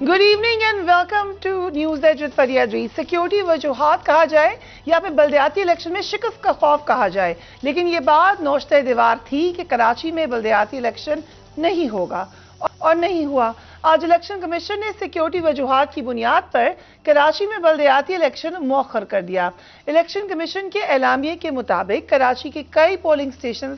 Good evening and welcome to news edge with Faria ड्री। Security वजूहात कहा जाए या फिर बल्दियाती इलेक्शन में शिकस्त का खौफ कहा जाए, लेकिन ये बात नौश्ते दीवार थी कि कराची में बल्दियाती इलेक्शन नहीं होगा और नहीं हुआ। आज इलेक्शन कमीशन ने सिक्योरिटी वजूहात की बुनियाद पर कराची में बल्दियाती इलेक्शन मौखर कर दिया। इलेक्शन कमीशन के एलामिये के मुताबिक कराची के कई पोलिंग स्टेशन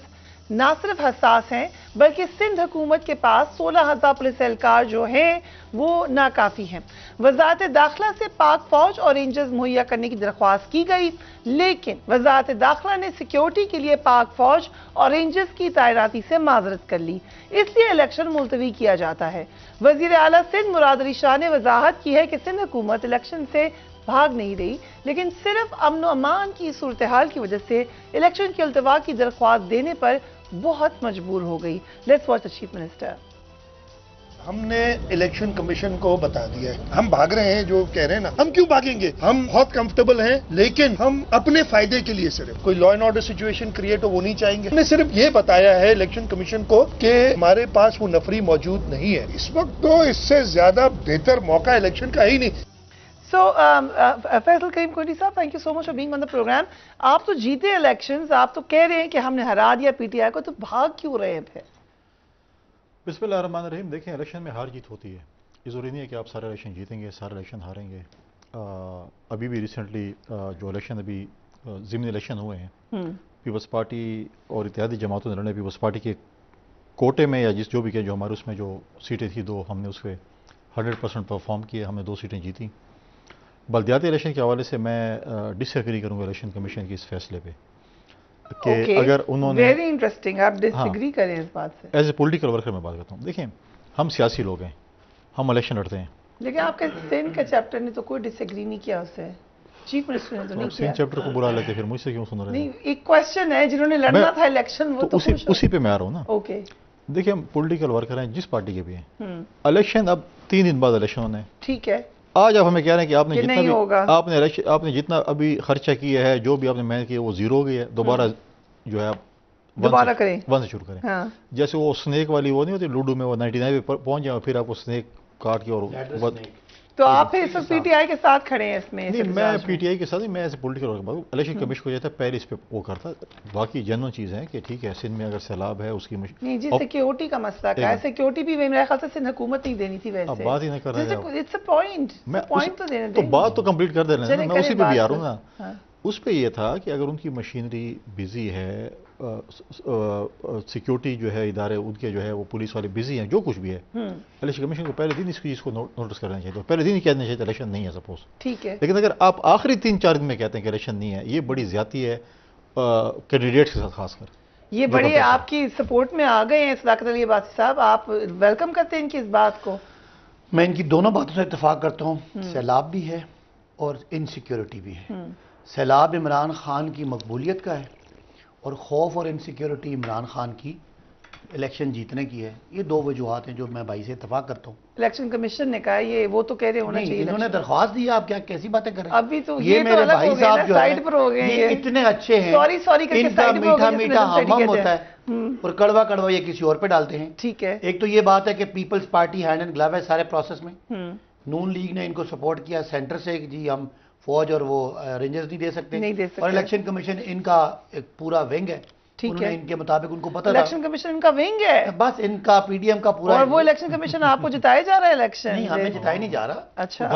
न सिर्फ हसास हैं बल्कि सिंध हुकूमत के पास 16,000 पुलिस एहलकार जो हैं वो नाकाफी हैं। वजारत दाखिला से पाक फौज और रेंजर्स मुहैया करने की दरख्वास्त की गई, लेकिन वजारत दाखिला ने सिक्योरिटी के लिए पाक फौज और रेंजर्स की तैनाती से माजरत कर ली, इसलिए इलेक्शन मुलतवी किया जाता है। वजीर आला सिंध मुराद अली शाह ने वजाहत की है कि सिंध हुकूमत इलेक्शन से भाग नहीं रही, लेकिन सिर्फ अमन व अमान की सूरत हाल की वजह से इलेक्शन के इल्तवा की दरख्वास्त देने पर बहुत मजबूर हो गई। Let's watch the chief minister. हमने इलेक्शन कमीशन को बता दिया है, हम भाग रहे हैं जो कह रहे हैं ना, हम क्यों भागेंगे, हम बहुत कंफर्टेबल हैं, लेकिन हम अपने फायदे के लिए सिर्फ कोई law and order situation create हो वो नहीं चाहेंगे। हमने सिर्फ ये बताया है इलेक्शन कमीशन को कि हमारे पास वो नफरी मौजूद नहीं है इस वक्त, तो इससे ज्यादा बेहतर मौका इलेक्शन का ही नहीं। So, फैसल करीम कोहली साहब, thank you so much for being on the program. आप तो जीते इलेक्शंस, आप तो कह रहे हैं कि हमने हरा दिया पीटीआई को, तो भाग क्यों रहे हैं फिर? बिस्मिल्लाहिर्रहमानिर्रहीम। देखें, इलेक्शन में हार जीत होती है, ये ज़रूरी नहीं है कि आप सारे इलेक्शन जीतेंगे, सारे इलेक्शन हारेंगे। अभी भी रिसेंटली जो इलेक्शन अभी ज़िमनी इलेक्शन हुए हैं, पीपल्स पार्टी और इत्तेहादी जमातों ने लड़ने, पीपल्स पार्टी के कोटे में या जो भी किया, जो हमारे उसमें जो सीटें थी दो, हमने उस पर 100% परफॉर्म किए, हमने 2 सीटें जीती। बल्दियाती इलेक्शन के हवाले से मैं डिसएग्री करूंगा इलेक्शन कमीशन के इस फैसले पे कि अगर उन्होंने वेरी इंटरेस्टिंग, आप डिसएग्री करें इस बात से। एज ए पॉलिटिकल वर्कर मैं बात करता हूँ। देखिए, हम सियासी लोग हैं, हम इलेक्शन लड़ते हैं, लेकिन आपके सिंध के चैप्टर ने तो कोई डिसएग्री नहीं किया उससे, चीफ मिनिस्टर ने तो नहीं किया। सिंध चैप्टर को बुला लेते, फिर मुझसे क्यों सुन रहे हैं? नहीं, एक क्वेश्चन है, जिन्होंने लड़ना था इलेक्शन वो तो उसी पे मैं आ रहा हूँ ना। ओके, देखिए, हम पॉलिटिकल वर्कर हैं, जिस पार्टी के भी हैं। इलेक्शन अब 3 दिन बाद इलेक्शन होने हैं, ठीक है। आज आप हमें कह रहे हैं कि आपने जितना भी होगा। आपने जितना अभी खर्चा किया है, जो भी आपने मेहनत की है, वो जीरो हो गई है। दोबारा जो है आप दोबारा करें, 1 से शुरू करें। हाँ। जैसे वो स्नेक वाली वो नहीं होती लूडो में, वो 99 पे पहुंच जाए, फिर आपको स्नेक काट के और तो आप फिर इस पीटीआई के साथ खड़े हैं इसमें? नहीं, मैं पीटीआई के साथ नहीं, मैं ऐसे पॉलिटिकल वर्कर। इलेक्शन कमीशन को जैसा पहले इस पे वो करता, बाकी जनरल चीज है कि ठीक है, सिंध में अगर सैलाब है उसकी नहीं जी, सिक्योरिटी का मसला क्या है? सिक्योरिटी भी मेरे ख्याल से सिंध हुकूमत नहीं देनी थी वैसे। अब बात ही नहीं कर रहे हैं, इट्स अ पॉइंट तो देने तो बात तो कंप्लीट कर दे रहे हैं, मैं उसी पे भी आ रहा हूँ ना। हाँ। उस पे ये था कि अगर उनकी मशीनरी बिजी है, सिक्योरिटी जो है इदारे उनके जो है वो पुलिस वाले बिजी हैं, जो कुछ भी है, इलेक्शन कमीशन को पहले दिन इसकी चीज़ को नोटिस करना चाहिए, तो पहले दिन ही कहना चाहिए इलेक्शन नहीं है सपोज, ठीक है। लेकिन अगर आप आखिरी 3-4 दिन में कहते हैं कि इलेक्शन नहीं है, ये बड़ी ज्यादती है कैंडिडेट्स के साथ खासकर। ये बड़ी आपकी सपोर्ट में आ गए हैं सदाकत अली अब्बासी साहब, आप वेलकम करते हैं इनकी इस बात को? मैं इनकी दोनों बातों से इत्तेफाक करता हूँ। सैलाब भी है और इनसिक्योरिटी भी है। सैलाब इमरान खान की मकबूलियत का है और खौफ और इनसिक्योरिटी इमरान खान की इलेक्शन जीतने की है। ये 2 वजूहात हैं जो मैं भाई से इत्तेफाक करता हूँ। इलेक्शन कमीशन ने कहा ये, वो तो कह रहे होना चाहिए, इन्होंने दरख्वास्त दी, आप क्या कैसी बातें कर रहे हैं? अभी तो ये मेरे भाई साहब जो साइड पर हो गए, ये इतने अच्छे हैं, सॉरी करके इनका मीठा मीठा हम होता है और कड़वा कड़वा ये किसी और पे डालते हैं, ठीक है। एक तो ये बात है कि Peoples Party hand and glove है सारे प्रोसेस में। नून लीग ने इनको सपोर्ट किया सेंटर से, जी हम फौज और वो रेंजर्स नहीं दे सकते, और इलेक्शन कमीशन इनका एक पूरा विंग है, ठीक है। इनके मुताबिक उनको पता था इलेक्शन कमीशन इनका विंग है, बस इनका पीडीएम का पूरा, और वो इलेक्शन कमीशन आपको जिताया जा रहा है इलेक्शन? नहीं, हमें जिताया नहीं जा रहा। अच्छा,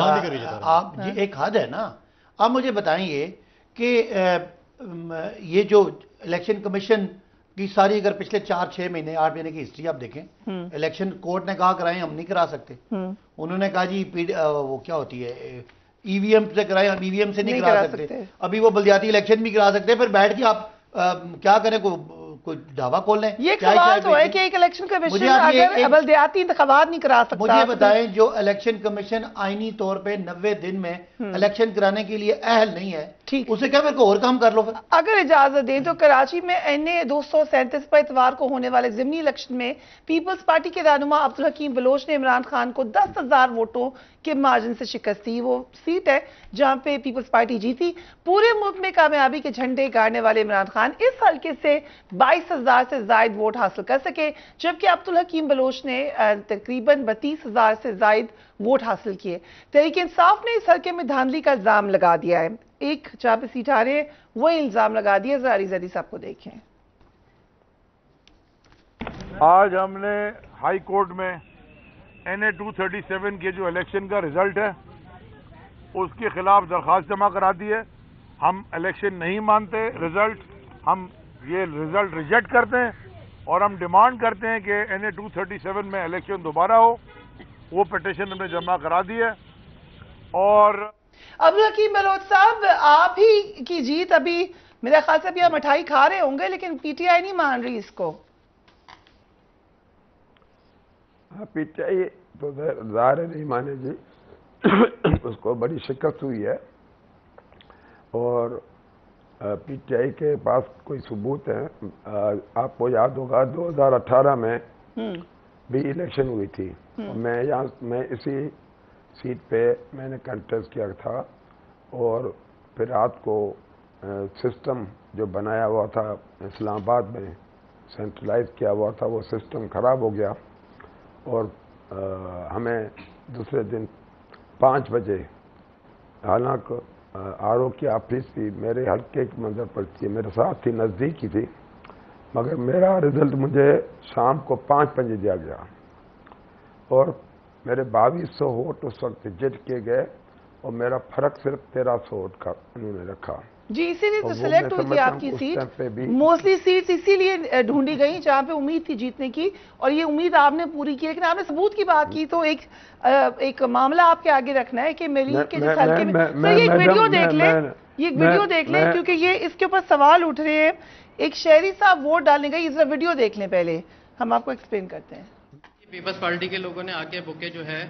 आप एक हद है ना। आप मुझे बताइए कि ये जो इलेक्शन कमीशन की सारी अगर पिछले 4-6 महीने 8 महीने की हिस्ट्री आप देखें, इलेक्शन कोर्ट ने कहा कराएं, हम नहीं करा सकते। उन्होंने कहा जी वो क्या होती है ईवीएम से कराएं, हम ईवीएम से नहीं करा सकते। अभी वो बल्दियाती इलेक्शन भी करा सकते हैं, फिर बैठ के आप क्या करें, कोई दावा खोल लें। ये सवाल तो है कि एक इलेक्शन कमीशन अगर बल्दियाती इंतखाबात नहीं करा सकता, मुझे बताएं, जो इलेक्शन कमीशन आईनी तौर पे 90 दिन में इलेक्शन कराने के लिए अहल नहीं है, ٹھیک، اسے کیا میرے کو اور کام کر لو پھر. اگر اجازت دیں تو کراچی میں NA 237 پر اتوار کو ہونے والے ضمنی الیکشن میں پیپلز پارٹی کے رہنما عبدالحکیم بلوچ نے عمران خان کو 10,000 ووٹوں کے مارجن سے شکست دی. وہ سیٹ ہے جہاں پہ پیپلز پارٹی جیتی. پورے ملک میں کامیابی کے جھنڈے گاڑنے والے عمران خان اس حلقے سے 22,000 سے زائد ووٹ حاصل کر سکے، جبکہ عبدالحکیم بلوچ نے تقریباً 32,000 سے زائد ووٹ حاصل کیے. تحریک انصاف نے اس حلقے میں دھاندلی کا الزام لگا دیا ہے. ایک جہاں پہ سیٹ آ رہے ہیں وہ الزام لگا دیا. زاری زدی صاحب کو دیکھیں. آج ہم نے ہائی کورٹ میں NA 237 کے جو الیکشن کا رزلٹ ہے اس کے خلاف درخواست جمع کرا دی ہے. ہم الیکشن نہیں مانتے رزلٹ، ہم یہ رزلٹ ریجیکٹ کرتے ہیں اور ہم ڈیمانڈ کرتے ہیں کہ NA 237 میں الیکشن دوبارہ ہو. وہ پٹیشن ہم نے جمع کرا دی ہے. اور عبدالحکیم بلوچ صاحب، آپ ہی کی جیت، ابھی میرے خیال سے ابھی آپ مٹھائی کھا رہے ہوں گے، لیکن PTI نہیں مان رہی اس کو. PTI تو ظاہر نہیں مانے جی. اس کو بڑی شکست ہوئی ہے اور PTI کے پاس کوئی ثبوت ہے. آپ کو یاد ہوگا 2018 میں بھی الیکشن ہوئی تھی. میں اسی سیٹ پہ میں نے کنٹیسٹ کیا تھا اور پھر رات کو سسٹم جو بنایا ہوا تھا اسلام آباد میں سینٹرلائز کیا ہوا تھا وہ سسٹم خراب ہو گیا اور ہمیں دوسرے دن 5 بجے، حالانکہ RO کی آفس بھی میرے حلقے کی منظر پڑتی ہے، میرے ساتھ تھی، نزدیک ہی تھی، مگر میرا رزلٹ مجھے شام کو 5 بجے دیا گیا اور میرے 2200 ووٹ اس وقت ریجیکٹ کیے گئے اور میرا فرق صرف 1300 ووٹ کا انہوں نے رکھا. جی اسی لیے تو سلیکٹ ہوئی تھی آپ کی سیٹ. موسٹلی سیٹس اسی لیے ڈھونڈی گئی جہاں پہ امید تھی جیتنے کی، اور یہ امید آپ نے پوری کی. لیکن آپ نے ثبوت کی بات کی تو ایک معاملہ آپ کے آگے رکھنا ہے کہ میری کے جس حلقے میں یہ ایک ویڈیو دیکھ لیں، کیونکہ یہ اس کے اوپر سوال اٹھ رہے ہیں. ایک شہری صاحب ووٹ ڈالنے گئی، اس ویڈیو دیکھ لیں پہلے، ہم آپ کو ایکسپلین کرتے ہیں. پیپلز پارٹی کے لوگوں نے آ کے بکے جو ہے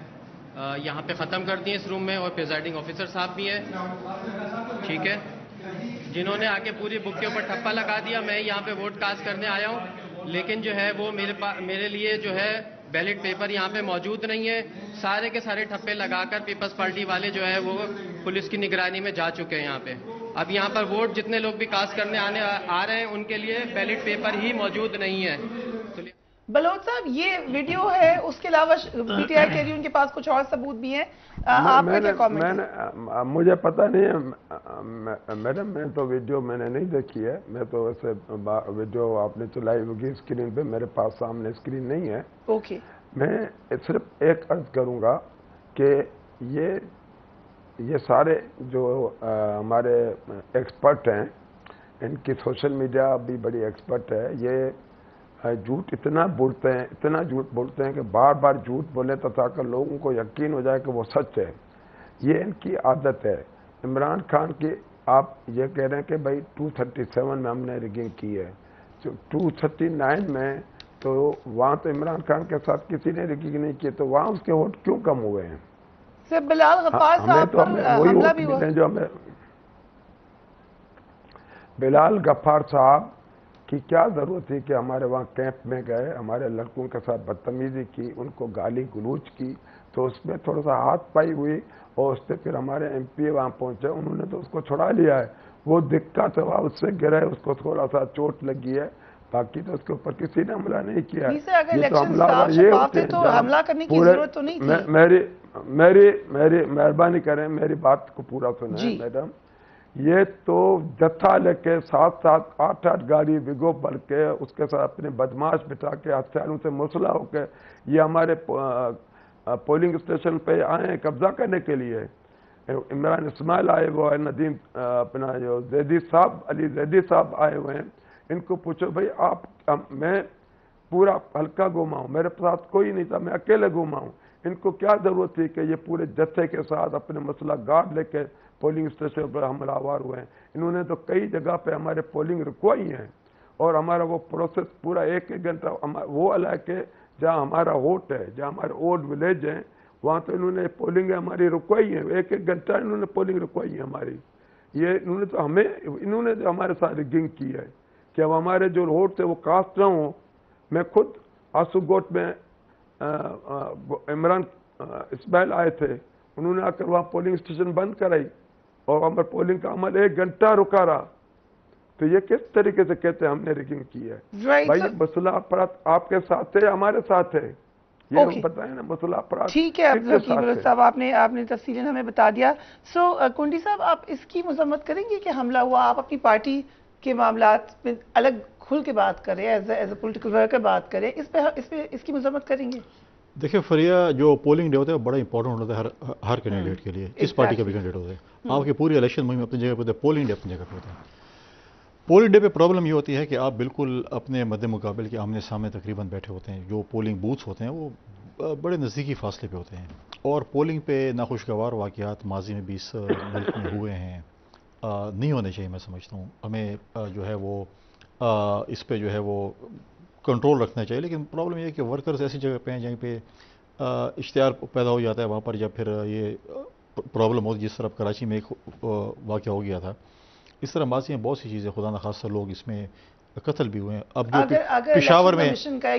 یہاں پہ ختم کر دیے اس روم میں، اور پریزائڈنگ آفیسر صاحب بھی ہیں، ٹھیک ہے، جنہوں نے آ کے پوری بک کے اوپر ٹھپا لگا دیا. میں یہاں پہ ووٹ کاسٹ کرنے آیا ہوں، لیکن جو ہے وہ میرے لیے جو ہے بیلٹ پیپر یہاں پہ موجود نہیں ہے. سارے کے سارے ٹھپے لگا کر پیپلز پارٹی والے جو ہے وہ پولیس کی نگرانی میں جا چکے ہیں یہاں پہ. اب یہاں پر ووٹ جتنے لوگ بھی کاسٹ کرنے آ رہے ہیں ان کے لیے بیلٹ پیپر ہی موجود نہیں ہے. بلوچ صاحب یہ ویڈیو ہے، اس کے علاوہ PTI کہہ رہی ان کے پاس کچھ اور ثبوت بھی ہیں. آپ کا کیا کامنٹ ہے؟ مجھے پتہ نہیں ہے میڈم، میں تو ویڈیو میں نے نہیں دیکھی ہے. میں تو ویسے ویڈیو آپ نے چلائی ہوگی اسکرین پہ، میرے پاس سامنے اسکرین نہیں ہے. اوکے، میں صرف ایک عرض کروں گا کہ یہ سارے جو ہمارے ایکسپرٹ ہیں، ان کی سوشل میڈیا بھی بڑی ایکسپرٹ ہے. یہ جھوٹ اتنا جھوٹ بولتے ہیں کہ بار بار جھوٹ بولے تو تاکہ لوگوں کو یقین ہو جائے کہ وہ سچ ہے. یہ ان کی عادت ہے. عمران خان کی آپ یہ کہہ رہے ہیں کہ بھائی 237 میں ہم نے ریگنگ کی ہے، 239 میں تو وہاں تو عمران خان کے ساتھ کسی نے ریگنگ نہیں کی، تو وہاں اس کے ووٹ کیوں کم ہوئے ہیں؟ صرف بلال غفار صاحب پر حملہ بھی ہوا. جو ہمیں بلال غفار صاحب کی کیا ضرورت تھی کہ ہمارے وہاں کیمپ میں گئے، ہمارے لڑکوں کے ساتھ بدتمیزی کی، ان کو گالی گلوچ کی، تو اس میں تھوڑا سا ہاتھ پائی ہوئی اور اس پہ پھر ہمارے MP وہاں پہنچے، انہوں نے تو اس کو چھڑا لیا ہے. وہ دکھتا تو اس سے گرے، اس کو تھوڑا سا چوٹ لگی ہے، باقی تو اس کے اوپر کسی نے حملہ نہیں کیا ہے. یہ تو حملہ کرنے کی ضرورت تو نہیں تھی. میری مہربانی کریں، میری بات کو پورا سنیں میڈم. یہ تو جتھا لے کے 7-7 8-8 گاڑی وگو بھر کے اس کے ساتھ اپنے بدماش بٹھا کے ہتھیاروں سے مسلح ہو کے یہ ہمارے پولنگ اسٹیشن پہ آئے ہیں قبضہ کرنے کے لیے. عمران اسماعیل آئے ہوئے ہیں، ندیم اپنا جو زیدی صاحب، علی زیدی صاحب آئے ہوئے ہیں. ان کو پوچھو بھائی میں پورا حلقہ گھوما ہوں، میرے ساتھ کوئی نہیں تھا، میں اکیلے گھوما ہوں. ان کو کیا ضرورت تھی کہ یہ پورے جتھے کے ساتھ اپنے مسلح گارڈ لے کے پولنگ اسٹیشن پر حملہ آور ہوئے ہیں؟ انہوں نے تو کئی جگہ پہ ہمارے پولنگ رکوائی ہیں اور ہمارا وہ پروسیس پورا 1-1 گھنٹہ وہ علاقے جہاں ہمارا ووٹ ہے، جہاں ہمارے ووٹ ولیج ہیں، وہاں تو انہوں نے پولنگ ہماری رکوائی ہے. 1-1 گھنٹہ انہوں نے پولنگ رکوائی ہے ہماری. یہ انہوں نے جو ہمارے ساتھ رگنگ کی ہے کہ اب ہمارے جو ووٹ تھے وہ کاسٹ نہ ہوں. میں خود آسو گوٹ میں عمران اسماعیل آئے تھے, انہوں نے آ کر وہاں پولنگ اسٹیشن بند کرائی اور ہمارا پولنگ کا عمل 1 گھنٹہ رکا رہا. تو یہ کس طریقے سے کہتے ہیں ہم نے ریگنگ کی ہے؟ بھائی مسئلہ افراد آپ کے ساتھ ہے, ہمارے ساتھ ہے, یہ ہم بتائیں نا مسئلہ افراد. ٹھیک ہے عبدالرقیب صاحب, آپ نے تفصیلاً ہمیں بتا دیا. سو کنڈی صاحب, آپ اس کی مذمت کریں گے کہ حملہ ہوا؟ آپ اپنی پارٹی کے معاملات میں الگ کھل کے بات کریں, ایز اے پولیٹیکل ورکر بات کریں, اس کی مذمت کریں گے؟ دیکھیں فریہ, جو پولنگ ڈے ہوتا ہے وہ بڑا امپورٹنٹ ہوتا ہے ہر کینڈیڈیٹ کے لیے, کس پارٹی کا بھی کینڈیڈیٹ ہوتا ہے. آپ کی پوری الیکشن مہم اپنی جگہ پہ ہوتا ہے, پولنگ ڈے اپنی جگہ پہ ہوتا ہے. پولنگ ڈے پہ پرابلم یہ ہوتی ہے کہ آپ بالکل اپنے مد مقابل کے آمنے سامنے تقریباً بیٹھے ہوتے ہیں. جو پولنگ بوتھس ہوتے ہیں وہ بڑے نزدیکی فاصلے پہ ہوتے ہیں, اور پولنگ پہ ناخوشگوار واقعات ماضی میں بھی اس ملک میں ہوئے ہیں, نہیں ہونے چاہیے. میں سمجھتا ہوں ہمیں جو ہے وہ اس پہ جو ہے وہ کنٹرول رکھنا چاہیے. لیکن پرابلم یہ ہے کہ ورکرز ایسی جگہ پہ ہیں جہیں پہ اشتعال پیدا ہو جاتا ہے, وہاں پر جب پھر یہ پرابلم ہوتی ہے, جس طرح کراچی میں ایک واقعہ ہو گیا تھا, اس طرح ماضی میں بہت سی چیزیں خدا نخواستہ لوگ اس میں قتل بھی ہوئے ہیں. اب جو پشاور میں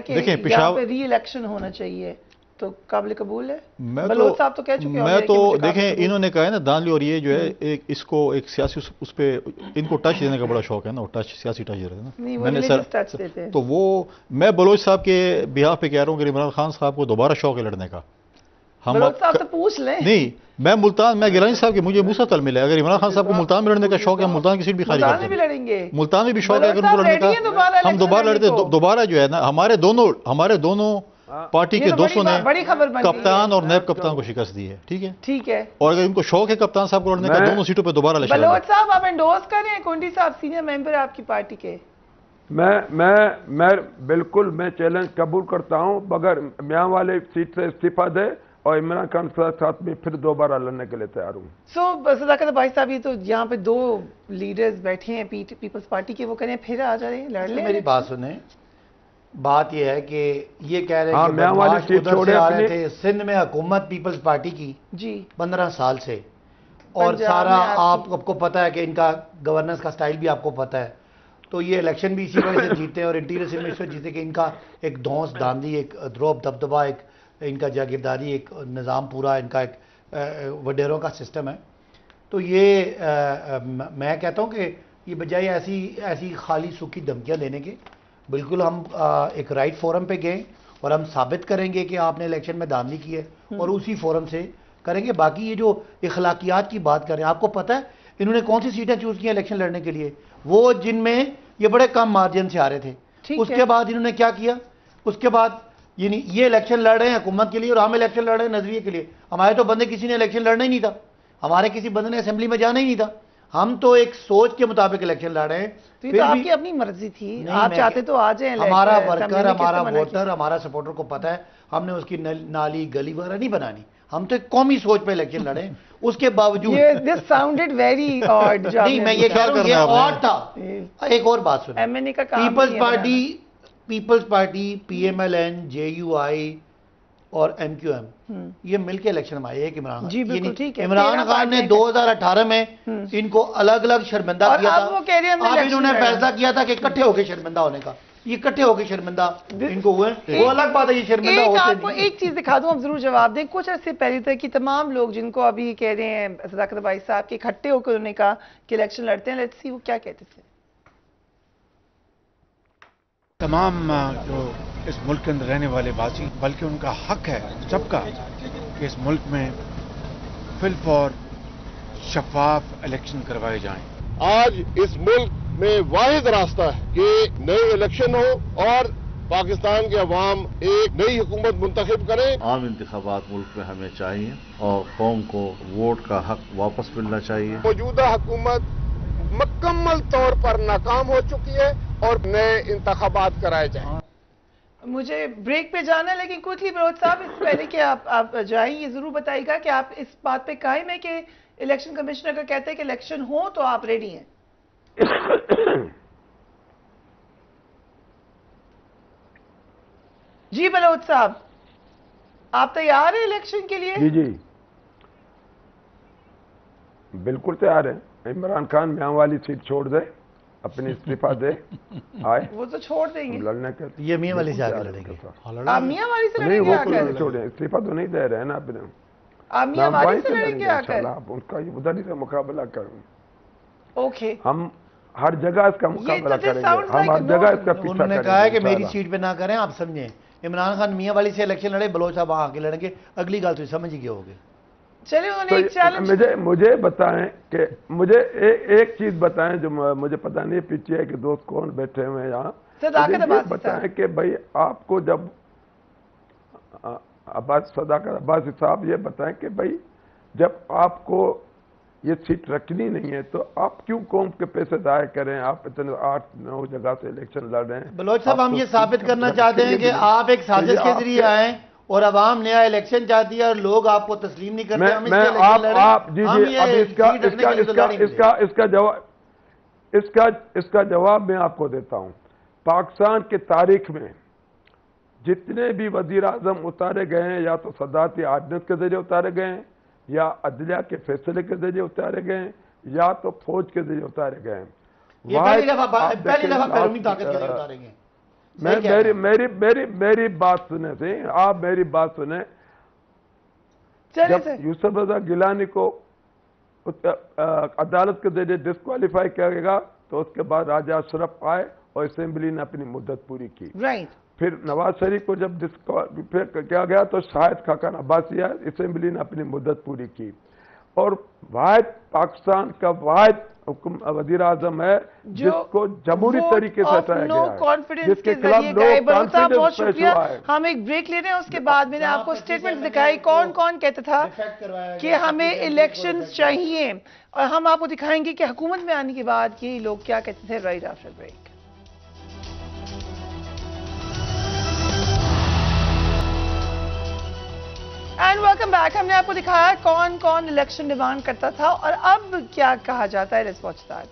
دیکھیں, پشاور ری الیکشن ہونا چاہیے تو قابل قبول ہے. بلوچ صاحب تو کہہ چکے ہیں. میں تو دیکھیں انہوں نے کہا ہے نا دانلی, اور یہ جو ہے اس کو ایک سیاسی اس پہ ان کو ٹچ دینے کا بڑا شوق ہے نا, وہ سیاسی ٹچ دیتے ہیں نا. تو وہ میں بلوچ صاحب کے بیہاف پہ کہہ رہا ہوں کہ عمران خان صاحب کو دوبارہ شوق ہے لڑنے کا. بلوچ صاحب سے پوچھ لیں. نہیں, میں گیلانی صاحب کے مجھے موسیٰ تل ملے, اگر عمران خان صاحب کو ملتان میں لڑنے کا شوق ہے, ملتان کی سیٹ بھی خالی کرتے ہیں. ملتان میں بھی شوق ہے اگر ان کو لڑنے کا, ہم دوبارہ لڑتے. دوبارہ جو ہے نا ہمارے دونوں پارٹی کے دوستوں نے کپتان اور نیب کپتان کو شکست دی ہے. ٹھیک ہے, اور اگر ان کو شوق ہے کپتان صاحب کو لڑنے کا, دونوں سیٹوں پہ دوبارہ الیکشن. بلوچ صاحب آپ انڈورس کر رہے ہیں کنڈی صاحب, سینئر ممبر آپ کی پارٹی کے. میں بالکل میں چیلنج قبول کرتا ہوں, مگر میاں والے سیٹ سے استعفیٰ دے اور عمران خان ساتھ میں پھر دوبارہ لڑنے کے لیے تیار ہوں. صداقت بھائی صاحب, یہ تو یہاں پہ 2 لیڈرز بیٹھے ہیں پیپلز پارٹی کے, وہ کہنے پھر آ جائیں لڑ لیں. میری بات سنیں, بات یہ ہے کہ یہ کہہ رہے ہیں کہ بدماش ادھر سے آ رہے تھے. سندھ میں حکومت پیپلز پارٹی کی 15 سال سے, اور سارا آپ کو پتہ ہے کہ ان کا گورننس کا سٹائل بھی آپ کو پتہ ہے. تو یہ الیکشن بھی اسی وجہ سے جیتے ہیں, اور انٹیریئر سے اس وجہ جیتے کہ ان کا ایک دھونس داندھی, ایک دروب دبدبا, ایک ان کا جاگیرداری, ایک نظام پورا ان کا ایک وڈیروں کا سسٹم ہے. تو یہ میں کہتا ہوں کہ یہ بجائے ایسی خالی سوکھی دھمکیاں دینے کے, بالکل ہم ایک رائٹ فورم پہ گئے اور ہم ثابت کریں گے کہ آپ نے الیکشن میں دھاندلی کی ہے, اور اسی فورم سے کریں گے. باقی یہ جو اخلاقیات کی بات کریں, آپ کو پتہ ہے انہوں نے کون سی سیٹیں چوز کی ہیں الیکشن لڑنے کے لیے؟ وہ جن میں یہ بڑے کم مارجن سے آ رہے تھے. اس کے بعد انہوں نے کیا کیا, اس کے بعد یعنی یہ الیکشن لڑ رہے ہیں حکومت کے لیے, اور ہم الیکشن لڑ رہے ہیں نظریے کے لیے. ہمارے تو بندے کسی نے الیکشن لڑنا ہی نہیں تھا, ہمارے کسی بندے نے اسمبلی میں جانا ہی نہیں تھا. ہم تو ایک سوچ کے مطابق الیکشن لڑ رہے ہیں. تو آپ کی اپنی مرضی تھی, آپ چاہتے تو آ جائیں. ہمارا ورکر, ہمارا ووٹر, ہمارا سپورٹر کو پتہ ہے ہم نے اس کی نالی گلی وغیرہ نہیں بنانی. ہم تو ایک قومی سوچ پہ الیکشن لڑے. اس کے باوجود this sounded very odd. نہیں, میں یہ کہہ رہا ہوں یہ آڈ تھا. ایک اور بات سنیں, peoples party, P M L N, J U I اور ایم کیو ایم, یہ مل کے الیکشن میں آئے ایک عمران خان. عمران خان نے 2018 میں ان کو الگ الگ شرمندہ کیا تھا. اب انہوں نے فیصلہ کیا تھا کہ اکٹھے ہو کے شرمندہ ہونے کا. یہ اکٹھے ہو کے شرمندہ ان کو ہوئے, وہ الگ بات ہے. یہ شرمندہ ہوتے آپ کو ایک چیز دکھا دوں, آپ ضرور جواب دیں. کچھ عرصے پہلے تک کہ تمام لوگ جن کو ابھی کہہ رہے ہیں صداقت بھائی صاحب کے اکٹھے ہو کے انہوں نے کہا کہ الیکشن لڑتے ہیں, لیٹس سی وہ کیا کہتے تھے. تمام جو اس ملک کے اندر رہنے والے واسی, بلکہ ان کا حق ہے سب کا کہ اس ملک میں فل اور شفاف الیکشن کروائے جائیں. آج اس ملک میں واحد راستہ ہے کہ نئے الیکشن ہو اور پاکستان کے عوام ایک نئی حکومت منتخب کریں. عام انتخابات ملک میں ہمیں چاہیے اور قوم کو ووٹ کا حق واپس ملنا چاہیے. موجودہ حکومت مکمل طور پر ناکام ہو چکی ہے اور نئے انتخابات کرائے جائیں. مجھے بریک پہ جانا ہے, لیکن کوئکلی بلوچ صاحب اس پہلے کہ آپ جائیں یہ ضرور بتائیے گا کہ آپ اس بات پہ قائم ہے کہ الیکشن کمشنر کا کہتے ہیں کہ الیکشن ہو تو آپ ریڈی ہیں. جی بلوچ صاحب, آپ تیار ہیں الیکشن کے لیے؟ جی بالکل تیار ہیں. इमरान खान मियाँ वाली सीट छोड़ दे, अपनी इस्तीफा दे, आए वो तो छोड़ देंगे, लड़ने के। ये मियाँ वाली से आगे लड़ेंगे। आप मियाँ वाली से नहीं, लड़ेंगे वो आकर? नहीं छोड़े, इस्तीफा तो नहीं दे रहे हैं ना अपने, आप मियाँ हम वाली वहीं से से लड़ेंगे लड़ेंगे आकर? इंशाल्लाह। आप उनका उधर ही से मुकाबला करेंगे, ओके, हम हर जगह इसका मुकाबला तो this करेंगे, sounds हम like हर a जगह no. इसका पीछा उन्होंने करेंगे कहा है कि मेरी इंशाल्लाह। सीट पे ना करें, आप समझें। इमरान खान मियाँ वाली से इलेक्शन लड़े, बलोच साहब वहाँ आके लड़ेंगे, अगली गल तो समझ ही गए होगे। चलिए उन्होंने तो एक चैलेंज, मुझे बताएं कि मुझे एक चीज बताएं जो मुझे पता नहीं, पीछे के दोस्त कौन बैठे हुए हैं यहाँ, सदाकत मुझे ये अब्बासी बताएं साहब। कि भाई आपको जब सदाकत अब्बासी साहब ये बताएं कि भाई जब आपको ये सीट रखनी नहीं है तो आप क्यों कौम के पैसे दायर करें, आप इतने 8-9 जगह से इलेक्शन लड़ रहे हैं। बलोच साहब, हम आप ये तो साबित करना चाहते हैं कि आप एक साजिश के जरिए आए और अवाम नया इलेक्शन चाहती है और लोग आपको तस्लीम नहीं करते। हम मैं आप जी अभी इसका जवाब मैं आपको देता हूं। पाकिस्तान की तारीख में जितने भी वजीर आजम उतारे गए हैं, या तो सदारती आर्डिनेंस के जरिए उतारे गए हैं, या अदलिया के फैसले के जरिए उतारे गए हैं, या तो फौज के जरिए उतारे गए हैं। पहली दफा बैरूनी ताकत के जरिए उतारेंगे। मेरी बात सुने थे, आप मेरी बात सुने। जब यूसुफ रजा गिलानी को अदालत के जरिए डिस्क्वालीफाई किया गया तो उसके बाद राजा अशरफ आए और असेंबली ने अपनी मुद्दत पूरी की। राइट। फिर नवाज शरीफ को जब डिस्क्वालीफाई किया गया तो शाहिद खाकन अब्बासी आए, असेंबली ने अपनी मुद्दत पूरी की। और वाहिद पाकिस्तान का वाहिद वजीर आजम है जिसको जमहूरी तरीके से हटाया गया है, जिसके खिलाफ लोग बहुत शुक्रिया। हम एक ब्रेक ले रहे हैं, उसके बाद मैंने आपको स्टेटमेंट दिखाई कौन कौन कहता था कि हमें इलेक्शन चाहिए, और हम आपको दिखाएंगे कि हुकूमत में आने के बाद ये लोग क्या कहते थे। Right after break. And welcome back. हमने आपको दिखाया कौन कौन इलेक्शन डिमांड करता था और अब क्या कहा जाता है। Let's watch that.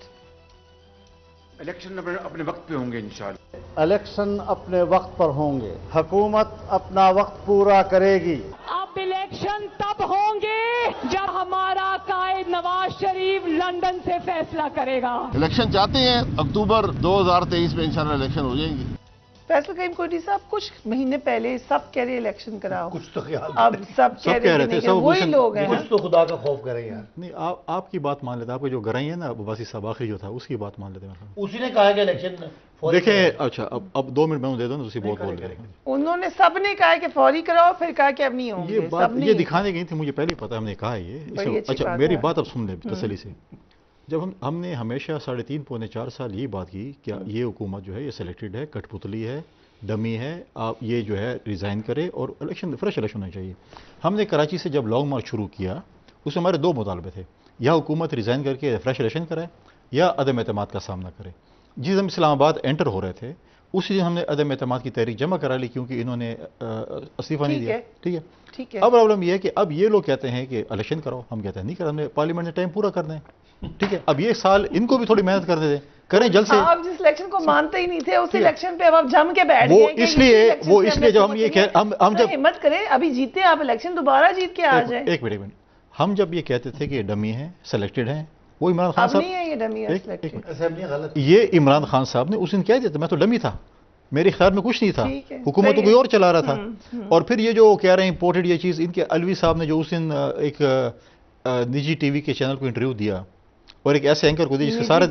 इलेक्शन अपने वक्त पे होंगे इंशाल्लाह। इलेक्शन अपने वक्त पर होंगे, हुकूमत अपना वक्त पूरा करेगी। अब इलेक्शन तब होंगे जब हमारा कायद नवाज शरीफ लंदन से फैसला करेगा। इलेक्शन चाहते हैं, अक्टूबर 2023 में इंशाल्लाह इलेक्शन हो जाएंगे। फैसल करीम कोटी साहब, कुछ महीने पहले सब कह रहे इलेक्शन कराओ, कुछ तो ख्याल अब सब कह रहे थे, वही लोग हैं। कुछ तो खुदा का खौफ करें यार। नहीं, आपकी बात मान लेते, आपको जो गराई है ना अब्बासी साहब आखिरी जो था उसकी बात मान लेते हैं। उसी ने कहा कि इलेक्शन देखें, अच्छा अब 2 मिनट मैं दे दो ना, उसी बहुत बोल रहे हैं। उन्होंने सबने कहा कि फौरी कराओ, फिर कहा कि अब नहीं होंगे। ये बात ये दिखाने गई थी, मुझे पहले पता है, हमने कहा है ये। अच्छा मेरी बात अब सुन ले तसल्ली से। जब हमने हमेशा 3.5 पौने 4 साल यही बात की कि ये हुकूमत जो है ये सिलेक्टेड है, कठपुतली है, डमी है, आप ये जो है रिज़ाइन करे और इलेक्शन फ्रेश इलेक्शन होना चाहिए। हमने कराची से जब लॉन्ग मार्च शुरू किया उसमें हमारे 2 मुतालबे थे, या हुकूमत रिज़ाइन करके फ्रेश इलेक्शन कराए या अदम एतमाद का सामना करे। जिस दिन इस्लामाबाद एंटर हो रहे थे उसी दिन हमने अदम एतमाद की तहरीक जमा करा ली, क्योंकि इन्होंने इस्तीफा नहीं दिया। ठीक है। अब प्रॉब्लम ये है कि अब ये लोग कहते हैं कि इलेक्शन कराओ, हम कहते हैं नहीं करा, हमने पार्लियामेंट ने टाइम पूरा करना है। ठीक है, अब ये साल इनको भी थोड़ी मेहनत करने दें, करें जल्द से। आप जिस इलेक्शन को मानते ही नहीं थे उस इलेक्शन पे अब आप जम के बैठ गए। वो इसलिए जब हम ये हम जब हिम्मत करें, अभी जीते आप इलेक्शन, दोबारा जीत के आ जाए। एक मिनट, हम जब ये कहते थे कि ये डमी है, सेलेक्टेड है, वो इमरान खान साहब, ये इमरान खान साहब ने उस दिन कह दिया था, मैं तो डमी था, मेरे ख्याल में कुछ नहीं था, हुकूमत तो कोई और चला रहा था। और फिर ये जो कह रहे हैं इंपोर्टेड ये चीज़, इनके अलवी साहब ने जो उस दिन एक निजी टीवी के चैनल को इंटरव्यू दिया और एक ऐसे एंकर को दिया जिसके सारे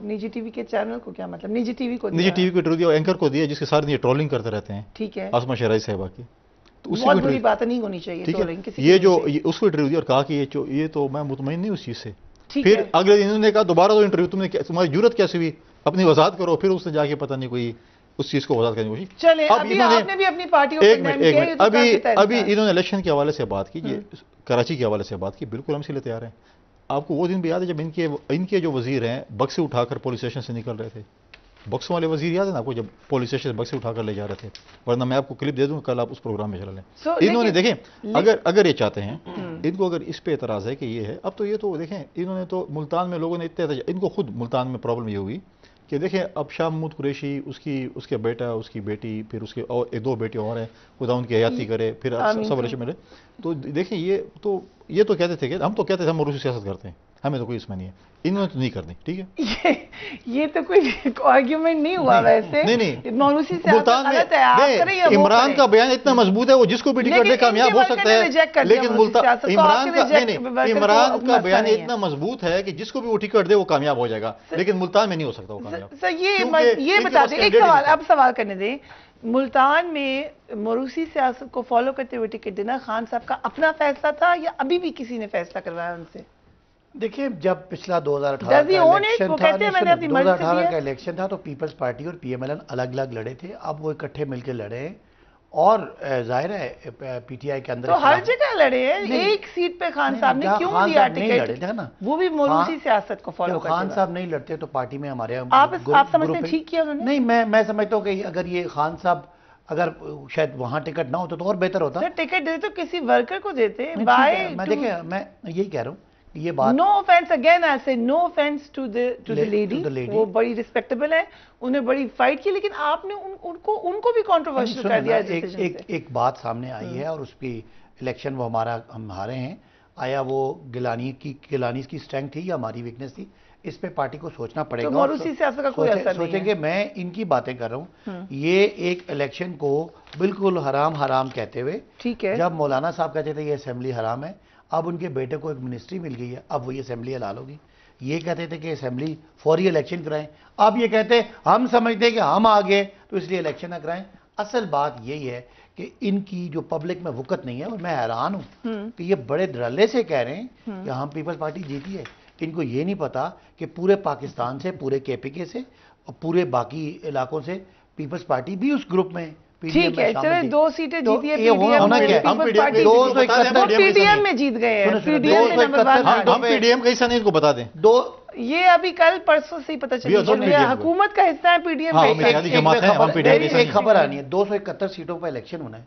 निजी टीवी के चैनल को, क्या मतलब निजी टीवी को इंटरव्यू दिया, एंकर को दिया जिसके सारे ये ट्रोलिंग करते रहते हैं। ठीक है, आसमा शहराई साहिबा की, तो बहुत बुरी बात नहीं होनी चाहिए। ठीक है, ये जो उसको इंटरव्यू दिया और कहा कि ये तो मैं मुतमईन नहीं उस चीज़ से। फिर अगले दिन उन्होंने कहा दोबारा तो इंटरव्यू तुम्हारी जरूरत कैसे हुई, अपनी वजाहत करो। फिर उसने जाके पता नहीं कोई उस चीज को वजाहत करने की कोशिश। चले, अभी आपने भी अपनी पार्टी को एक मिनट अभी इन्होंने इलेक्शन के हवाले से बात की, कराची के हवाले से बात की, बिल्कुल हम इसीलिए तैयार हैं। आपको वो दिन भी याद है जब इनके जो वजीर हैं बक्से उठाकर पुलिस स्टेशन से निकल रहे थे, बक्सों वाले वजीर याद है ना आपको, जब पुलिस स्टेशन से बक्से उठाकर ले जा रहे थे, वरना मैं आपको क्लिप दे दूंगा, कल आप उस प्रोग्राम में चला लें। इन्होंने देखें, अगर ये चाहते हैं, इनको अगर इस पे एतराज है कि ये है, अब तो ये तो देखें, इन्होंने तो मुल्तान में लोगों ने इतने, इनको खुद मुल्तान में प्रॉब्लम ये हुई कि देखें अब शाह महमूद कुरैशी, उसके बेटा, उसकी बेटी, फिर उसके और 2 बेटे और हैं, खुदा उनकी हयाती करे, फिर सब इलेक्शन मिले। तो देखें ये तो कहते थे कि हम तो कहते थे हम रूसी सियासत करते हैं, ہمیں تو کوئی اس میں نہیں ہے، انہوں نے تو نہیں کرنی. ٹھیک ہے، یہ تو کوئی آرگیومنٹ نہیں ہوا ویسے. نہیں موروثی سے ملتان میں عمران کا بیان اتنا مضبوط ہے، وہ جس کو بھی ٹکٹ دے کامیاب ہو سکتا ہے، لیکن عمران کا بیان اتنا مضبوط ہے کہ جس کو بھی وہ ٹکٹ دے وہ کامیاب ہو جائے گا، لیکن ملتان میں نہیں ہو سکتا وہ کامیاب. سر یہ بتا دیں، ایک سوال اب سوال کرنے دیں. ملتان میں موروثی سیاست کو فالو کرتے ہوئے ٹکٹ دینا خان صاحب کا اپنا فیصلہ تھا یا ابھی بھی کسی نے فیصلہ کروایا ان سے؟ دیکھیں، جب پچھلا 2018 کا الیکشن تھا تو پیپلز پارٹی اور پی ایم ایل این الگ الگ لڑے تھے. اب وہ اکٹھے مل کے لڑے ہیں اور ظاہر ہے پی ٹی آئی کے اندر تو ہر جگہ لڑے ہیں. ایک سیٹ پہ خان صاحب نے کیوں دیا ٹکٹ؟ وہ بھی موروثی سیاست کو فالو کرتے. خان صاحب نہیں لڑتے تو پارٹی میں ہمارے آپ سمجھتے ہیں ٹھیک کیا انہوں نے؟ نہیں، میں سمجھتا ہوں کہ اگر یہ خان صاحب اگر شاید وہاں ٹکٹ نہ ہوتا تو اور بہتر ہوتا. ٹکٹ دیتے تو کسی ورکر کو دیتے. میں دیکھیں، میں یہی کہہ رہا ہوں یہ بات. نو آفینس اگین آئی سے، نو آفینس ٹو دی لیڈی، وہ بڑی ریسپیکٹیبل ہے، انہیں بڑی فائٹ کی، لیکن آپ نے ان کو بھی کنٹروورشل کر دیا. ایک بات سامنے آئی ہے اور اس پہ الیکشن ہم ہارے ہیں. آیا وہ گیلانی کی اسٹرینتھ تھی یا ہماری ویکنس تھی؟ اس پہ پارٹی کو سوچنا پڑے گا. موروثی سیاست کا کوئی اثر نہیں ہے. سوچیں کہ میں ان کی باتیں کر رہا ہوں، یہ ایک الیکشن کو بالکل حرام کہتے ہوئے، ٹھیک ہے، جب مولانا صاحب کہتے تھے یہ اسمبلی حرام ہے، اب ان کے بیٹے کو ایک منسٹری مل گئی ہے، اب وہ یہ اسمبلی حلال ہوگی. یہ کہتے تھے کہ اسمبلی فوری الیکشن کرائیں، اب یہ کہتے ہیں ہم سمجھتے ہیں کہ ہم آگے تو اس لیے الیکشن نہ کرائیں. اصل بات یہی ہے کہ ان کی جو پبلک میں وقت نہیں ہے، اور میں حیران ہوں کہ یہ بڑے دھڑلے سے کہہ رہے ہیں کہ ہم پیپلز پارٹی جیتی ہے. ان کو یہ نہیں پتا کہ پورے پاکستان سے، پورے کے پی کے سے اور پورے باقی علاقوں سے پیپلز پارٹی بھی اس گروپ میں. ٹھیک ہے، چلے 2 سیٹیں جیتی ہے ہم پی ڈی ایم میں جیت گئے ہیں. ہم پی ڈی ایم کا حصہ نہیں، ان کو بتا دیں. یہ ابھی کل پرسوں سے ہی پتہ چلا حکومت کا حصہ ہے پی ڈی ایم. ایک خبر آنی ہے، 271 سیٹوں پر الیکشن ہونا ہے،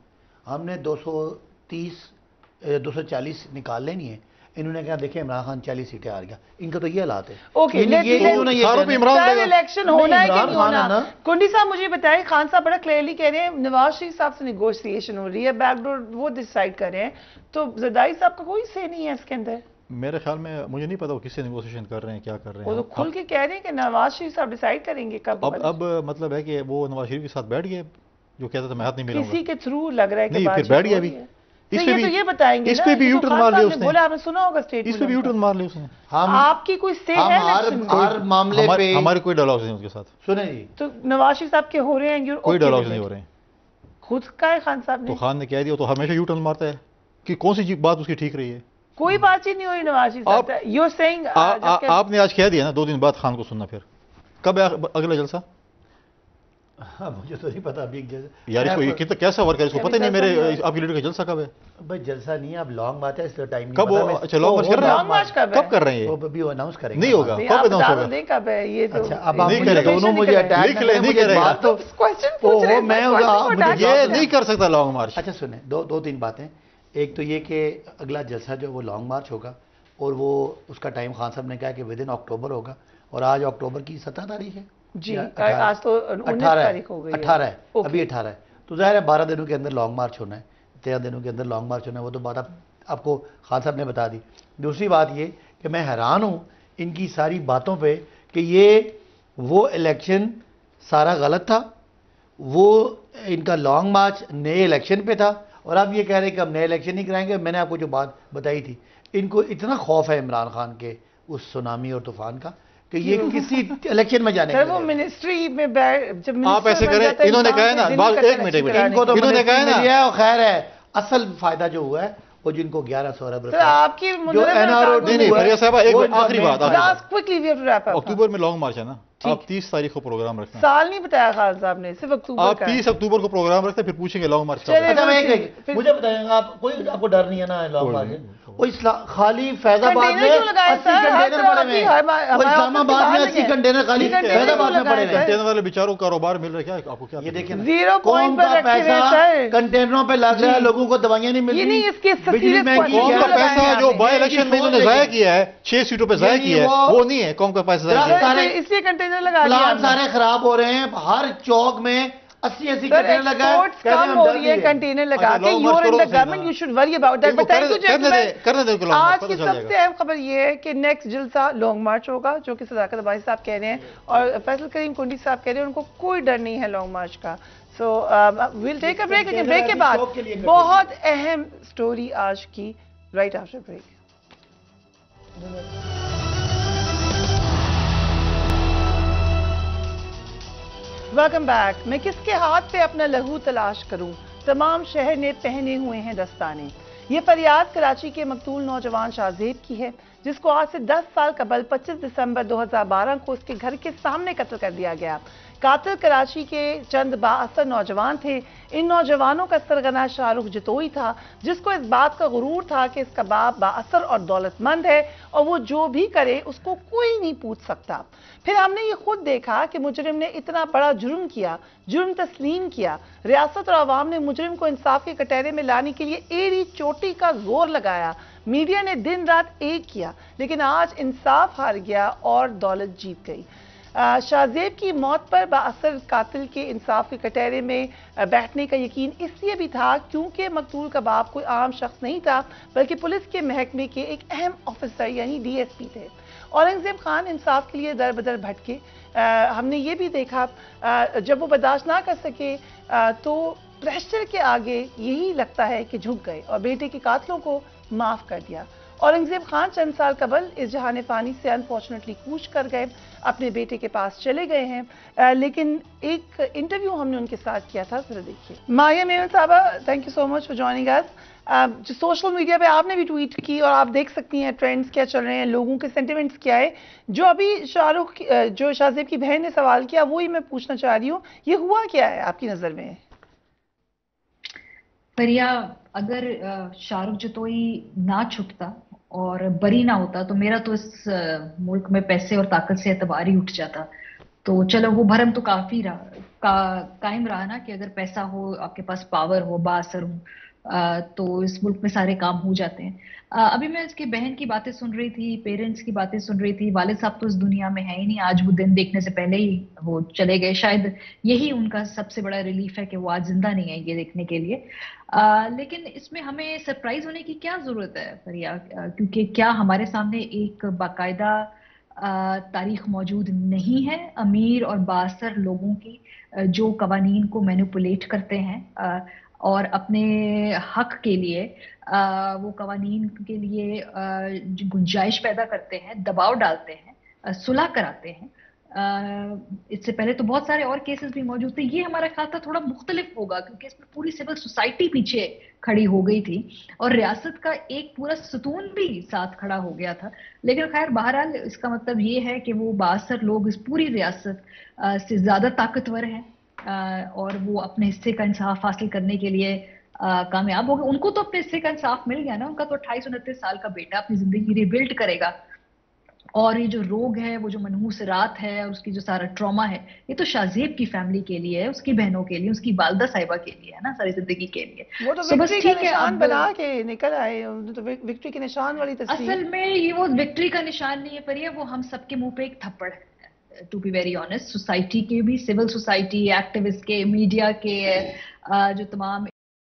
ہم نے 240 نکال لینی ہے. انہوں نے کہا دیکھیں عمران خان 40 سیٹیں ہار گیا. ان کا تو یہ حالات ہے. الیکشن ہونا ہے کہ نہیں ہونا؟ کنڈی صاحب مجھے بتائیں، خان صاحب بڑا کلیئرلی کہہ رہے ہیں نواز شریف صاحب سے نیگوشیشن ہو رہی ہے، بیک ڈور وہ ڈیسائیڈ کر رہے ہیں، تو زرداری صاحب کا کوئی سے نہیں ہے اس کے اندر. میرے خیال میں مجھے نہیں پتا وہ کس سے نیگوشیشن کر رہے ہیں، کیا کر رہے ہیں. وہ تو کھل کے کہہ رہے ہیں کہ نواز شریف صاحب ڈیسائیڈ کریں گے کب. اب مطلب ہے کہ وہ نواز شریف کے ساتھ بیٹھ گئے، جو کہتا تھا میں ہاتھ نہیں ملاؤں گا، کسی کے تھرو لگ رہا ہے کہ نہیں پھر بیٹھ گیا. ابھی یہ بتائیں گے اس پہ بھی یو ٹرن مار لیا اس نے. بولا آپ نے سنا ہوگا اسٹیٹمنٹ، اس پہ بھی یو ٹرن مار لیا اس نے. آپ کی کوئی سے ہے ہر معاملے پہ ہمارے کوئی ڈائلاگز نہیں اس کے ساتھ. سنیں جی، تو نواز شریف صاحب کے ہو رہے ہیں، کوئی ڈائلاگز نہیں ہو رہے ہیں. خود کا ہے خان صاحب نے، تو خان نے کہہ دیا، تو ہمیشہ یو ٹرن مارتا ہے کہ کون سی بات اس کی ٹھیک رہی ہے. کوئی بات چیت نہیں ہو رہی نواز شریف صاحب. یو آر سیئنگ آپ نے آج کہہ دیا نا 2 دن بعد خان کو سننا. پھر کب ہے اگلا جلسہ؟ مجھے تو نہیں پتا ابھی. یار اس کو کیسا ورک ہے، اس کو پتہ نہیں میرے آپ کی لیڈر کا جلسہ کب ہے. بھائی جلسہ نہیں ہے، اب لانگ مارچ ہے، اس لیے ٹائم نہیں کب. اچھا لانگ مارچ کر رہے ہیں، کب کر رہے ہیں؟ وہ بھی اناؤنس کریں گے. نہیں ہوگا، کب اناؤنس ہوگا؟ نہیں کب ہے یہ تو. اچھا اب آپ دونوں مجھے اٹیک نہیں کرے گا تو میں یہ نہیں کر سکتا لانگ مارچ. اچھا سنیں، 2-3 باتیں. ایک تو یہ کہ اگلا جلسہ جو وہ لانگ مارچ ہوگا، اور وہ اس کا ٹائم خان صاحب نے کہا کہ ودن اکتوبر ہوگا، اور آج اکتوبر کی 17 تاریخ ہے. جی آج تو 19 تاریخ ہو گئی، 18 ہے، ابھی 18 ہے. تو ظاہر ہے 12 دنوں کے اندر لانگ مارچ ہونا ہے، 13 دنوں کے اندر لانگ مارچ ہونا ہے. وہ تو بات آپ کو خان صاحب نے بتا دی. دوسری بات یہ کہ میں حیران ہوں ان کی ساری باتوں پہ کہ یہ وہ الیکشن سارا غلط تھا، وہ ان کا لانگ مارچ نئے الیکشن پہ تھا، اور اب یہ کہہ رہے ہیں کہ ہم نئے الیکشن نہیں کرائیں گے. میں نے آپ کو جو بات بتائی تھی، ان کو اتنا خوف ہے عمران خان کے اس سونامی اور طوفان کا کہ یہ کسی الیکشن میں جانے سر وہ منسٹری میں جب آپ ایسے کریں. انہوں نے کہا ہے نا، ایک منٹ ان کو تو انہوں نے کہا ہے اور خیر ہے. اصل فائدہ جو ہوا ہے وہ جن کو 1100 ارب روپے آپ کی آخری بات، اکتوبر میں لانگ مارچ ہے نا، آپ 30 تاریخ کو پروگرام رکھتے ہیں. سال نہیں بتایا خان صاحب نے، صرف اکتوبر. آپ 30 اکتوبر کو پروگرام رکھتے ہیں، پھر پوچھیں گے لانگ مارچ. مجھے بتائیں گا آپ، کوئی آپ کو ڈر نہیں ہے نا لانگ مارچ؟ وہ خالی فیض آباد میں 80 کنٹینر پڑے ہوئے ہیں، وہ اسلام آباد میں 80 کنٹینر خالی فیض آباد میں پڑے ہوئے ہیں. کنٹینر والے بیچاروں کو کاروبار مل رہا ہے کیا آپ کو؟ کیا یہ دیکھیں، 0 قوم کا پیسہ کنٹینروں پہ لگ رہا ہے، لوگوں کو دوائیاں نہیں مل رہی. بجلی میں قوم کا پیسہ جو بائی الیکشن میں انہوں نے ضائع کیا ہے، 6 سیٹوں پہ ضائع کیا ہے، وہ نہیں ہے قوم کا پیسہ ضائع کیا ہے. اس لیے کنٹینر لگا پلانٹ سارے خراب ہو رہے ہیں. ہر چوک میں 80 Sir, कंटेनर लगा है, exports कहते हैं कम हम हो डर रही है रही है। कंटेनर लगा अच्छा, के, long you're march in करो the सही government, ना। you should worry about that. But thank you gentlemen. करने दे long आज march, की पता चल सबसे जाएगा। अहम खबर ये है कि नेक्स्ट जलसा लॉन्ग मार्च होगा, जो कि सदाकत अब्बासी साहब कह रहे हैं और फैसल करीम कुंडी साहब कह रहे हैं उनको कोई डर नहीं है लॉन्ग मार्च का। So will take a break, लेकिन ब्रेक के बाद बहुत अहम स्टोरी आज की, right after break. Welcome back. मैं किसके हाथ पे अपना लहू तलाश करूं, तमाम शहर ने पहने हुए हैं दस्ताने। ये फरियाद कराची के मकतूल नौजवान शाहजेब की है, जिसको आज से 10 साल कबल 25 दिसंबर 2012 को उसके घर के सामने कत्ल कर दिया गया। कातिल कराची के चंद बाअसर नौजवान थे। इन नौजवानों का सरगना शाहरुख जतोई था, जिसको इस बात का गुरूर था कि इसका बाप बाअसर और दौलतमंद है और वो जो भी करे उसको कोई नहीं पूछ सकता। फिर हमने ये खुद देखा कि मुजरिम ने इतना बड़ा जुर्म किया, जुर्म तस्लीम किया। रियासत और आवाम ने मुजरिम को इंसाफ के कटहरे में लाने के लिए एड़ी चोटी का जोर लगाया। मीडिया ने दिन रात एक किया, लेकिन आज इंसाफ हार गया और दौलत जीत गई। शाहजेब की मौत पर बाअसर कातिल के इंसाफ के कटहरे में बैठने का यकीन इसलिए भी था क्योंकि मकतूल का बाप कोई आम शख्स नहीं था, बल्कि पुलिस के महकमे के एक अहम ऑफिसर यानी डीएसपी थे। औरंगजेब खान इंसाफ के लिए दर बदर भटके। हमने ये भी देखा जब वो बर्दाश्त ना कर सके तो प्रेशर के आगे यही लगता है कि झुक गए और बेटे के कातलों को माफ कर दिया। औरंगजेब खान चंद साल कबल इस जहान फानी से अनफॉर्चुनेटली कूच कर गए, अपने बेटे के पास चले गए हैं। लेकिन एक इंटरव्यू हमने उनके साथ किया था, जरा देखिए। माया मेमन साहबा, thank you so much for joining us. जो सोशल मीडिया पे आपने भी ट्वीट की और आप देख सकती हैं ट्रेंड्स क्या चल रहे हैं, लोगों के सेंटिमेंट्स क्या है। जो अभी जो शाहजेब की बहन ने सवाल किया वही मैं पूछना चाह रही हूँ, ये हुआ क्या है आपकी नजर में? फरिया, अगर शाहरुख जतोई ना छुपता और बरी ना होता तो मेरा तो इस मुल्क में पैसे और ताकत से एतबार ही उठ जाता। तो चलो वो भरम तो काफी कायम रहा ना कि अगर पैसा हो, आपके पास पावर हो, बाअसर हो, तो इस मुल्क में सारे काम हो जाते हैं। अभी मैं इसकी बहन की बातें सुन रही थी, पेरेंट्स की बातें सुन रही थी। वालिद साहब तो इस दुनिया में है ही नहीं, आज वो दिन देखने से पहले ही वो चले गए। शायद यही उनका सबसे बड़ा रिलीफ है कि वो आज जिंदा नहीं है ये देखने के लिए। लेकिन इसमें हमें सरप्राइज होने की क्या जरूरत है फरिया, क्योंकि क्या हमारे सामने एक बाकायदा तारीख मौजूद नहीं है अमीर और बाअसर लोगों की, जो कवानीन को मैनिपुलेट करते हैं और अपने हक के लिए वो कवानीन के लिए गुंजाइश पैदा करते हैं, दबाव डालते हैं, सुलह कराते हैं। इससे पहले तो बहुत सारे और केसेस भी मौजूद थे। ये हमारा ख्याल था थोड़ा मुख्तलिफ होगा क्योंकि इसमें पूरी सिविल सोसाइटी पीछे खड़ी हो गई थी और रियासत का एक पूरा सतून भी साथ खड़ा हो गया था। लेकिन खैर बहरहाल इसका मतलब ये है कि वो बाअसर लोग इस पूरी रियासत से ज्यादा ताकतवर हैं और वो अपने हिस्से का इंसाफ हासिल करने के लिए कामयाब हो गए। उनको तो अपने हिस्से का इंसाफ मिल गया ना, उनका तो 28-29 साल का बेटा अपनी जिंदगी रिबिल्ड करेगा और ये जो रोग है, वो जो मनहूस रात है और उसकी जो सारा ट्रॉमा है, ये तो शाहजेब की फैमिली के लिए है, उसकी बहनों के लिए, उसकी वालदा साहिबा के लिए है ना, सारी जिंदगी के लिए। वो तो विक्ट्री का निशान बना के निकल आए, तो विक्ट्री के निशान वाली तस्वीर। असल में ये वो विक्ट्री का निशान नहीं है पर ये वो हम सबके मुंह पे एक थप्पड़ है। To be very honest, society के भी, सिविल सोसाइटी, एक्टिविस्ट के, मीडिया के जो तमाम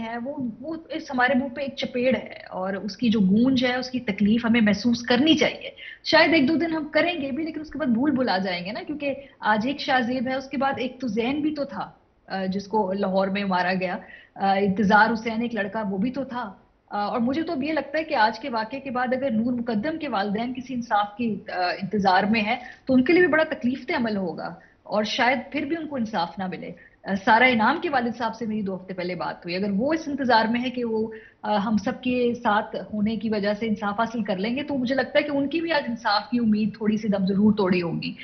है वो इस हमारे मुंह पे एक चपेड़ है और उसकी जो गूंज है, उसकी तकलीफ हमें महसूस करनी चाहिए। शायद 1-2 दिन हम करेंगे भी, लेकिन उसके बाद भूल आ जाएंगे ना, क्योंकि आज एक शाहजेब है, उसके बाद एक तो जैन भी तो था जिसको लाहौर में मारा गया, इंतजार हुसैन एक लड़का वो भी तो था। और मुझे तो अब ये लगता है कि आज के वाक़े के बाद अगर नूर मुकद्दम के वालिदैन किसी इंसाफ की इंतजार में है तो उनके लिए भी बड़ा तकलीफ अमल होगा और शायद फिर भी उनको इंसाफ ना मिले। सारा इनाम के वालिद साहब से मेरी 2 हफ्ते पहले बात हुई, अगर वो इस इंतजार में है कि वो हम सबके साथ होने की वजह से इंसाफ हासिल कर लेंगे तो मुझे लगता है कि उनकी भी आज इंसाफ की उम्मीद थोड़ी सी दम जरूर तोड़ी होगी।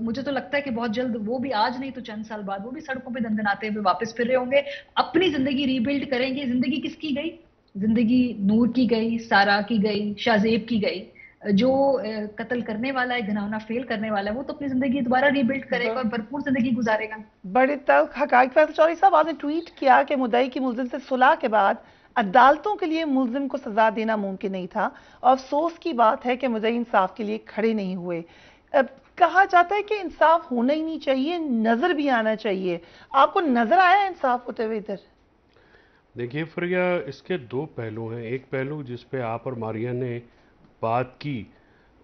मुझे तो लगता है कि बहुत जल्द वो भी, आज नहीं तो चंद साल बाद, वो भी सड़कों पे दंदनाते हुए वापस फिर रहे होंगे, अपनी जिंदगी रीबिल्ड करेंगे। जिंदगी किसकी गई? जिंदगी नूर की गई, सारा की गई, शाहजेब की गई। जो कत्ल करने वाला है, घिनौना फेल करने वाला है, वो तो अपनी जिंदगी दोबारा रीबिल्ड करेगा और भरपूर जिंदगी गुजारेगा। बड़े तल्ख हकायक। फैसल चौधरी साहब, आपने ट्वीट किया कि मुद्दई की मुलजिम से सुलह के बाद अदालतों के लिए मुलजिम को सजा देना मुमकिन नहीं था और अफसोस की बात है कि मुद्दई इंसाफ के लिए खड़े नहीं हुए। کہا جاتا ہے کہ انصاف ہونا ہی نہیں چاہیے, نظر بھی آنا چاہیے. آپ کو نظر آیا انصاف ہوتے ہوئے ادھر؟ دیکھیے فریا, اس کے دو پہلو ہیں. ایک پہلو جس پہ آپ اور ماریا نے بات کی,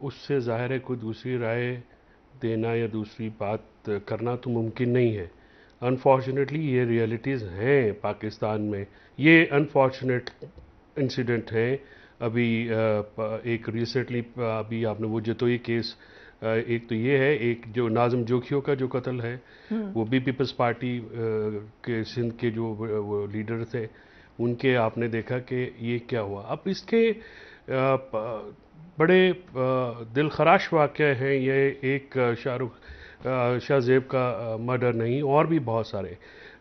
اس سے ظاہر ہے کوئی دوسری رائے دینا یا دوسری بات کرنا تو ممکن نہیں ہے. انفارچونیٹلی یہ ریئلٹیز ہیں پاکستان میں. یہ انفارچونیٹ انسیڈنٹ ہیں. ابھی ایک ریسنٹلی ابھی آپ نے وہ جتوئی کیس, ایک تو یہ ہے, ایک جو ناظم جوکھیوں کا جو قتل ہے, وہ بھی پیپلز پارٹی کے سندھ کے جو وہ لیڈر تھے, ان کے آپ نے دیکھا کہ یہ کیا ہوا. اب اس کے بڑے دل خراش واقعہ ہیں. یہ ایک شاہ زیب کا مرڈر نہیں, اور بھی بہت سارے.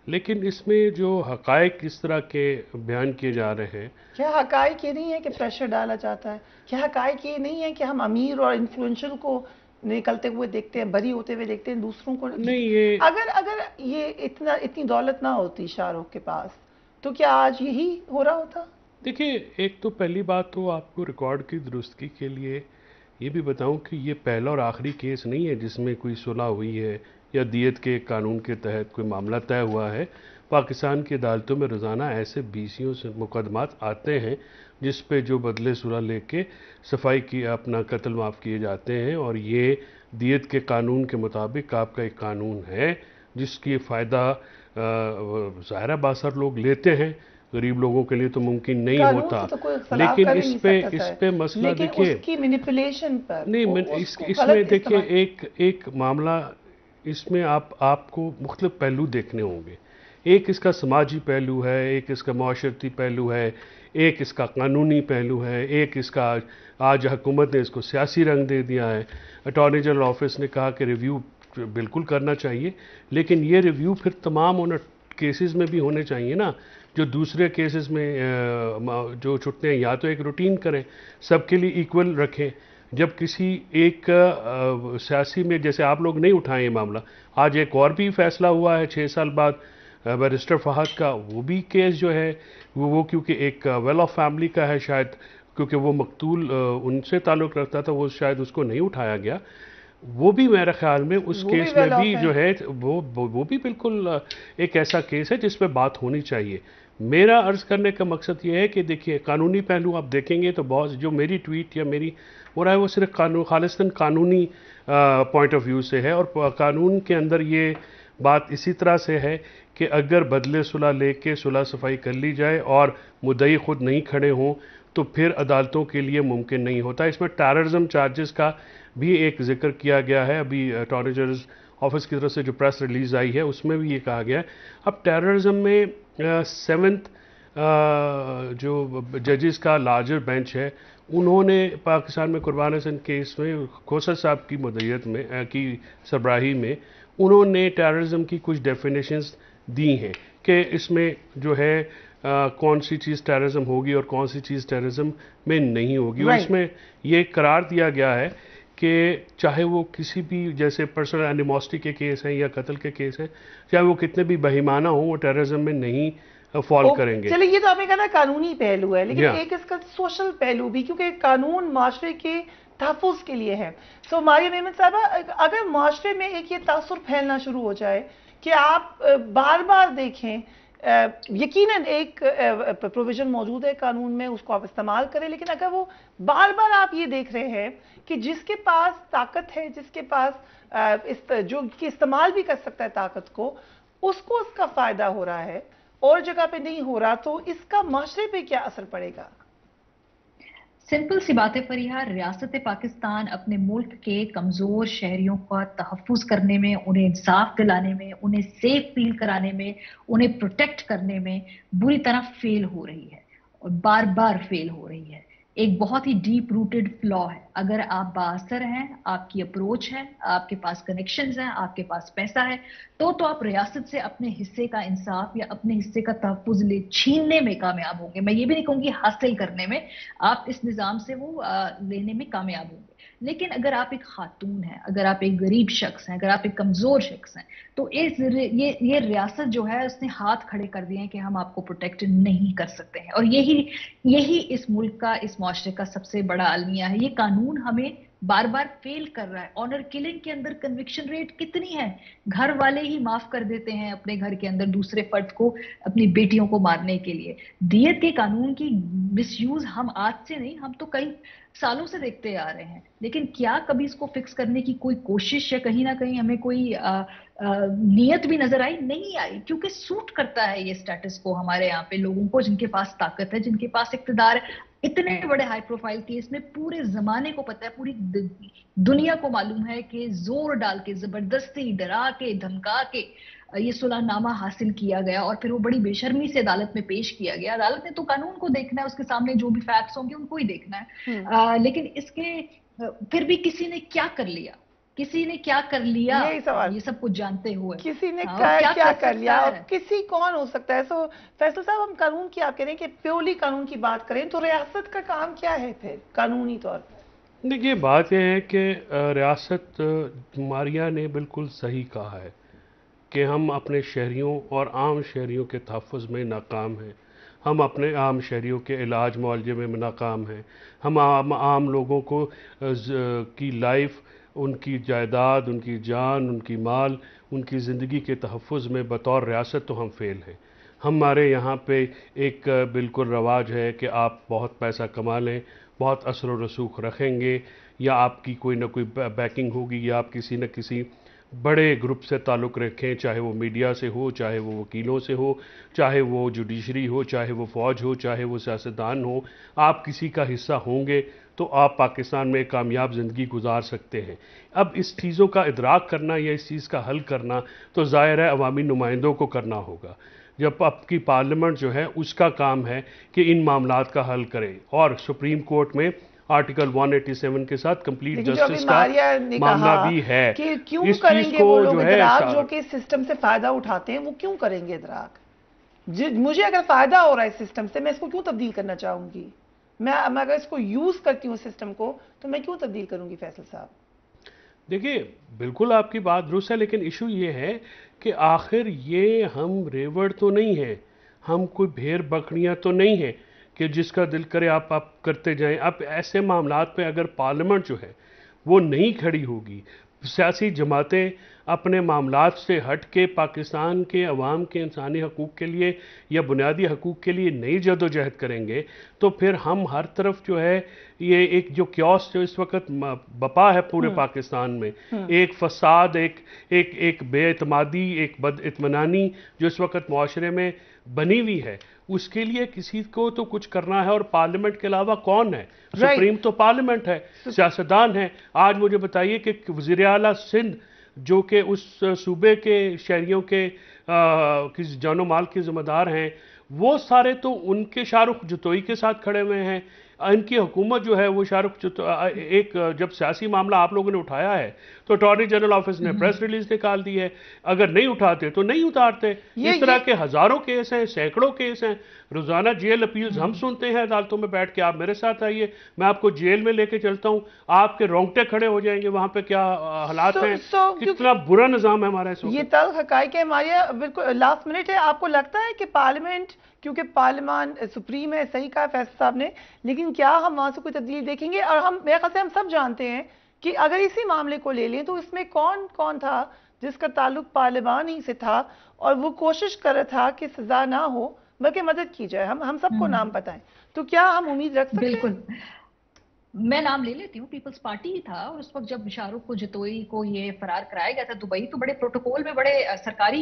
لیکن اس میں جو حقائق اس طرح کے بیان کیے جا رہے ہیں, کیا حقائق یہ نہیں ہے کہ پریشر ڈالا جاتا ہے؟ کیا حقائق یہ نہیں ہے کہ ہم امیر اور انفلوئنشل کو نکلتے ہوئے دیکھتے ہیں, بری ہوتے ہوئے دیکھتے ہیں, دوسروں کو نہیں؟ یہ اگر یہ اتنی دولت نہ ہوتی شاہ رخ کے پاس, تو کیا آج یہی ہو رہا ہوتا؟ دیکھیے, ایک تو پہلی بات تو آپ کو ریکارڈ کی درستگی کے لیے یہ بھی بتاؤں کہ یہ پہلا اور آخری کیس نہیں ہے جس میں کوئی صلح ہوئی ہے یا دیت کے قانون کے تحت کوئی معاملہ طے ہوا ہے. پاکستان کی عدالتوں میں روزانہ ایسے بیسیوں سے مقدمات آتے ہیں جس پہ جو بدلے صلح لے کے صفائی کی اپنا قتل معاف کیے جاتے ہیں. اور یہ دیت کے قانون کے مطابق آپ کا ایک قانون ہے جس کی فائدہ ظاہرہ باثر لوگ لیتے ہیں. غریب لوگوں کے لیے تو ممکن نہیں ہوتا. لیکن اس پہ مسئلہ دیکھیے, اس کی مینیپولیشن پر نہیں, اس میں دیکھیے ایک معاملہ, اس میں آپ کو مختلف پہلو دیکھنے ہوں گے. ایک اس کا سماجی پہلو ہے, ایک اس کا معاشرتی پہلو ہے, ایک اس کا قانونی پہلو ہے, ایک اس کا آج حکومت نے اس کو سیاسی رنگ دے دیا ہے. اٹارنی جنرل آفس نے کہا کہ ریویو بالکل کرنا چاہیے, لیکن یہ ریویو پھر تمام ان کیسز میں بھی ہونے چاہیے نا جو دوسرے کیسز میں جو چھٹتے ہیں. یا تو ایک روٹین کریں, سب کے لیے ایکول رکھیں. جب کسی ایک سیاسی میں, جیسے آپ لوگ نہیں اٹھائیں یہ معاملہ, آج ایک اور بھی فیصلہ ہوا ہے 6 سال بعد بیرسٹر فہد کا. وہ بھی کیس جو ہے وہ کیونکہ ایک ویل آف فیملی کا ہے, شاید کیونکہ وہ مقتول ان سے تعلق رکھتا تھا, وہ شاید اس کو نہیں اٹھایا گیا. وہ بھی میرے خیال میں اس کیس میں بھی جو ہے وہ بھی بالکل ایک ایسا کیس ہے جس پہ بات ہونی چاہیے. میرا عرض کرنے کا مقصد یہ ہے کہ دیکھیے, قانونی پہلو آپ دیکھیں گے تو بہت جو میری ٹویٹ یا میری ہو رہا ہے وہ صرف خالصتاً قانونی پوائنٹ آف ویو سے ہے. اور قانون کے اندر یہ بات اسی طرح سے ہے کہ اگر بدلے صلح لے کے صلح صفائی کر لی جائے اور مدعی خود نہیں کھڑے ہوں تو پھر عدالتوں کے لیے ممکن نہیں ہوتا. اس میں ٹیررزم چارجز کا بھی ایک ذکر کیا گیا ہے. ابھی اٹارنی جنرل آفس کی طرف سے جو پریس ریلیز آئی ہے اس میں بھی یہ کہا گیا ہے. اب ٹیررزم میں 7th جو ججز کا لارجر بینچ ہے, انہوں نے پاکستان میں قربان حسن کیس میں کھوسر صاحب کی مدعیت میں کی سربراہی میں انہوں نے ٹیررزم کی کچھ ڈیفینیشنز دی ہیں کہ اس میں جو ہے کون سی چیز ٹیررزم ہوگی اور کون سی چیز ٹیررزم میں نہیں ہوگی. اور اس میں یہ قرار دیا گیا ہے کہ چاہے وہ کسی بھی جیسے پرسنل اینیموسٹی کے کیس ہیں یا قتل کے کیس ہیں, چاہے وہ کتنے بھی بہیمانہ ہوں, وہ ٹیررزم میں نہیں فال کریں گے. چلے یہ تو آپ نے کہا قانونی پہلو ہے, لیکن ایک اس کا سوشل پہلو بھی, کیونکہ قانون معاشرے کے تحفظ کے لیے ہے. سو ماریا میمن صاحبہ, اگر معاشرے میں ایک یہ تاثر پھیلنا شروع ہو جائے کہ آپ بار بار دیکھیں, یقیناً ایک پروویژن موجود ہے قانون میں, اس کو آپ استعمال کریں, لیکن اگر وہ بار بار آپ یہ دیکھ رہے ہیں کہ جس کے پاس طاقت ہے, جس کے پاس جو استعمال بھی کر سکتا ہے طاقت کو, اس کا فائدہ ہو رہا ہے اور جگہ پہ نہیں ہو رہا, تو اس کا معاشرے پہ کیا اثر پڑے گا؟ سمپل سی بات ہے فریحہ, ریاست پاکستان اپنے ملک کے کمزور شہریوں کا تحفظ کرنے میں, انہیں انصاف دلانے میں, انہیں سیف فیل کرانے میں, انہیں پروٹیکٹ کرنے میں بری طرح فیل ہو رہی ہے, اور بار بار فیل ہو رہی ہے. ایک بہت ہی ڈیپ روٹڈ فلا ہے. اگر آپ بااثر ہیں, آپ کی اپروچ ہے, آپ کے پاس کنیکشنز ہیں, آپ کے پاس پیسہ ہے, تو آپ ریاست سے اپنے حصے کا انصاف یا اپنے حصے کا تحفظ چھیننے میں کامیاب ہوں گے. میں یہ بھی نہیں کہوں گی حاصل کرنے میں, آپ اس نظام سے وہ لینے میں کامیاب ہوں گے. لیکن اگر آپ ایک خاتون ہیں, اگر آپ ایک غریب شخص ہیں, اگر آپ ایک کمزور شخص ہیں, تو یہ ریاست جو ہے اس نے ہاتھ کھڑے کر دیے ہیں کہ ہم آپ کو پروٹیکٹ نہیں کر سکتے ہیں. اور یہی اس ملک کا, اس معاشرے کا سب سے بڑا المیہ ہے. یہ قانون ہمیں बार बार फेल कर रहा है। ऑनर किलिंग के अंदर कन्विक्शन रेट कितनी है? घर वाले ही माफ कर देते हैं अपने घर के अंदर दूसरे फर्द को अपनी बेटियों को मारने के लिए। दियत के कानून की मिसयूज हम आज से नहीं, हम तो कई सालों से देखते आ रहे हैं, लेकिन क्या कभी इसको फिक्स करने की कोई कोशिश या कहीं ना कहीं हमें कोई नियत भी नजर आई? नहीं आई, क्योंकि सूट करता है ये स्टेटस को हमारे यहाँ पे लोगों को जिनके पास ताकत है, जिनके पास इक्तदार है। इतने बड़े हाई प्रोफाइल केस में पूरे जमाने को पता है, पूरी दुनिया को मालूम है कि जोर डाल के, जबरदस्ती, डरा के, धमका के ये सुलहनामा हासिल किया गया और फिर वो बड़ी बेशर्मी से अदालत में पेश किया गया। अदालत ने तो कानून को देखना है, उसके सामने जो भी फैक्ट्स होंगे उनको ही देखना है। लेकिन इसके फिर भी किसी ने क्या कर लिया, किसी ने क्या कर लिया, यही सवाल, ये सब कुछ जानते हुए किसी ने क्या कर लिया, और किसी कौन हो सकता है? सो फैसल साहब, हम कानून की आप कह रहे हैं कि प्योरली कानून की बात करें तो रियासत का काम क्या है फिर कानूनी तौर पर? देखिए, बात यह है कि रियासत मारिया ने बिल्कुल सही कहा है कि हम अपने शहरियों और आम शहरियों के तहफ़्फ़ुज़ में नाकाम हैं, हम अपने आम शहरियों के इलाज मुआवजे में नाकाम हैं, हम आम लोगों को की लाइफ, उनकी जायदाद, उनकी जान, उनकी माल, उनकी ज़िंदगी के तहफ़्फ़ुज़ में बतौर रियासत तो हम फेल हैं। हमारे यहाँ पे एक बिल्कुल रवाज है कि आप बहुत पैसा कमा लें, बहुत असर व रसूख रखेंगे, या आपकी कोई ना कोई बैकिंग होगी, या आप किसी न किसी बड़े ग्रुप से ताल्लुक़ रखें, चाहे वो मीडिया से हो, चाहे वो वकीलों से हो, चाहे वो जुडिशरी हो, चाहे वो फ़ौज हो, चाहे वो सियासतदान हो, आप किसी का हिस्सा होंगे तो आप पाकिस्तान में कामयाब ज़िंदगी गुजार सकते हैं। अब इस चीज़ों का इदराक करना या इस चीज़ का हल करना तो ज़ाहिर है अवामी नुमाइंदों को करना होगा। जब आपकी पार्लियामेंट जो है उसका काम है कि इन मामलात का हल करे, और सुप्रीम कोर्ट में आर्टिकल 187 के साथ कंप्लीट जस्टिस का मामला भी है कि क्यों करेंगे वो लोग इदराक जो कि सिस्टम से फायदा उठाते हैं, वो क्यों करेंगे इदराक? मुझे अगर फायदा हो रहा है सिस्टम से, मैं इसको क्यों तब्दील करना चाहूंगी? मैं अगर इसको यूज करती हूँ सिस्टम को, तो मैं क्यों तब्दील करूंगी? फैसल साहब, देखिए, बिल्कुल आपकी बात दुरुस्त है, लेकिन इशू ये है कि आखिर ये हम रेवड़ तो नहीं है, हम कोई भेड़ बकरियां तो नहीं है कि जिसका दिल करे आप करते जाएं। अब ऐसे मामलात पे अगर पार्लियामेंट जो है वो नहीं खड़ी होगी, सियासी जमातें अपने मामलात से हट के पाकिस्तान के अवाम के इंसानी हकूक़ के लिए या बुनियादी हकूक़ के लिए नई जदोजहद करेंगे, तो फिर हम हर तरफ जो है ये एक जो क्योस जो इस वक्त बपा है पूरे पाकिस्तान में, एक फसाद, एक बेएतमादी, एक बदइत्मीनानी जो इस वक्त मुआशरे में बनी हुई है, उसके लिए किसी को तो कुछ करना है। और पार्लियामेंट के अलावा कौन है? सुप्रीम तो पार्लियामेंट है, सियासतदान है। आज मुझे बताइए कि वज़ीर आला सिंध जो कि उस सूबे के शहरियों के किस जानो माल के ज़िम्मेदार हैं, वो सारे तो उनके शाहरुख जतोई के साथ खड़े हुए हैं। इनकी हुकूमत जो है वो शाहरुख एक जब सियासी मामला आप लोगों ने उठाया है तो अटॉर्नी जनरल ऑफिस ने प्रेस रिलीज निकाल दी है, अगर नहीं उठाते तो नहीं उतारते। इस तरह के हजारों केस हैं, सैकड़ों केस हैं, रोजाना जेल अपील्स हम सुनते हैं अदालतों में बैठ के। आप मेरे साथ आइए, मैं आपको जेल में लेके चलता हूँ, आपके रोंगटे खड़े हो जाएंगे वहां पे क्या हालात हैं, कितना बुरा निजाम है हमारा इस वक्त। ये तल्ख हकाइक है हमारे। बिल्कुल लास्ट मिनट है, आपको लगता है कि पार्लियामेंट, क्योंकि पार्लियामान सुप्रीम है, सही कहा फैसल साहब ने, लेकिन क्या हम वहां से कोई तब्दीली देखेंगे? और हम मेरे ख्याल से हम सब जानते हैं कि अगर इसी मामले को ले लें तो इसमें कौन कौन था जिसका ताल्लुक पार्लियामान ही से था और वो कोशिश कर रहा था कि सजा ना हो बल्कि मदद की जाए। हम सबको नाम पता है, तो क्या हम उम्मीद रख सकते हैं? बिल्कुल, मैं नाम ले लेती हूँ। पीपल्स पार्टी ही था, और उस वक्त जब शाहरुख को जतोई को ये फरार कराया गया था दुबई, तो बड़े प्रोटोकॉल में, बड़े सरकारी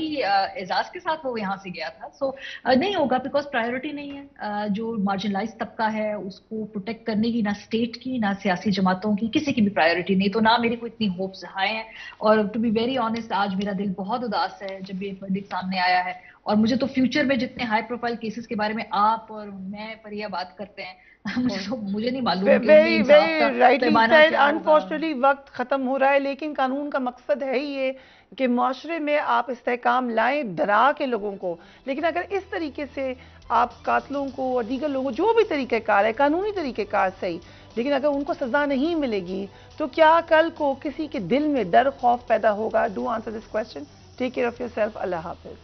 एजाज के साथ वो यहाँ से गया था। सो नहीं होगा, बिकॉज प्रायोरिटी नहीं है। जो मार्जिनलाइज तबका है उसको प्रोटेक्ट करने की ना स्टेट की, ना सियासी जमातों की, किसी की भी प्रायोरिटी नहीं, तो ना मेरी कोई इतनी होप्स हाई हैं। और टू बी वेरी ऑनेस्ट, आज मेरा दिल बहुत उदास है जब ये वर्डिक्ट सामने आया है। और मुझे तो फ्यूचर में जितने हाई प्रोफाइल केसेस के बारे में आप और मैं परिया बात करते हैं, मुझे नहीं मालूम। अनफॉर्चुनेटली वक्त खत्म हो रहा है, लेकिन कानून का मकसद है ही ये कि माशरे में आप इस्तेहकाम लाएं, डरा के लोगों को। लेकिन अगर इस तरीके से आप कातलों को और दीगर लोगों, जो भी तरीक़ेकार है, कानूनी तरीक़ेकार सही, लेकिन अगर उनको सजा नहीं मिलेगी तो क्या कल को किसी के दिल में डर खौफ पैदा होगा? Do answer this question. Take care of yourself. अल्लाह हाफिज।